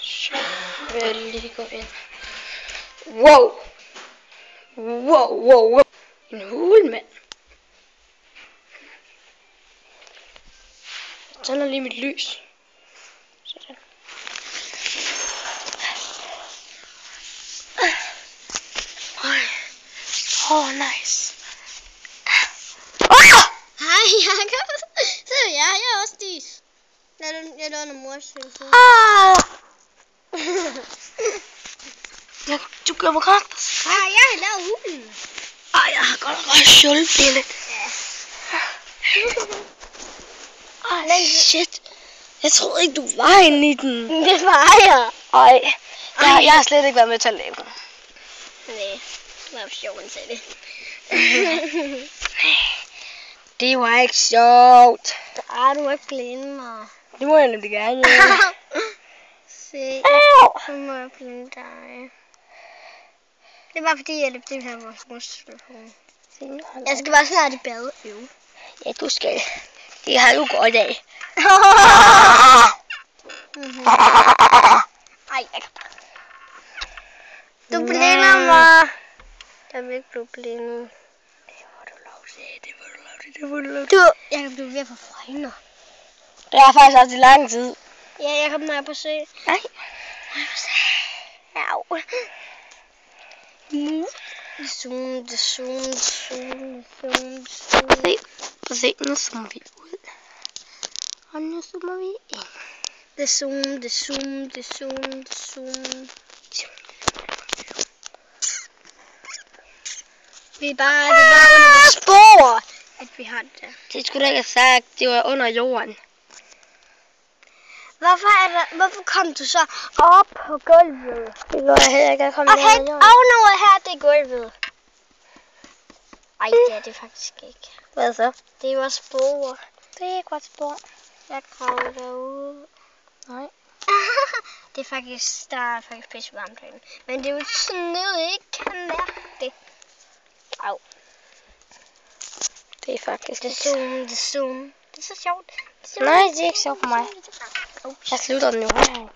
Så vil jeg lige gå ind. Wow. Wow. En hul, mand. Jeg tænder lige mit lys. Sådan. Nice. Hej, Jacob. Så jeg er også dis. Jeg lavede noget morsøg. Du gør mig godt. Jeg har lavet hulen. Jeg har godt nok også hjulpet. Shit. Jeg troede ikke, du var inde i den. Det var jeg. Jeg har slet ikke været med til at lave den. Nej, det var sjovt, sagde det. Det var ikke sjovt. Du må ikke blinde mig. Det må jeg nemlig gerne gøre. Se, så må jeg blinde dig. Det er bare fordi, jeg løbte det her vores morstelefon. Jeg skal bare snart i bad, jo. Ja, du skal. Det har du godt af. Ej, jeg kan bare. Du blinder mig. Jeg vil ikke blive blindet. Det må du lov til. Jeg kan blive ved at få fregner. Det har faktisk også i lang tid. Ja, jeg kommer når jeg på se. Nej. Au. Zoom. Se, nu zoomer vi ud. Og nu zoomer vi ind. Det zoom. Det er bare under spor, at vi har det der. Det skulle du ikke have sagt. Det var under jorden. Hvorfor kom du så op på gulvet? Det var jeg heller ikke at komme Okay, ovenover her, det er gulvet. Ej, det er det faktisk ikke. Hvad så? Det var spor. Det er ikke godt spor. Jeg kravler derude. Nej. Der er faktisk pisse varmt herinde. Men det er jo sådan noget, jeg ikke kan mærke det. Au. Det er faktisk Det zoom. Det er så sjovt. Nej, det er ikke sjovt for mig. Jeg slutter den jo her.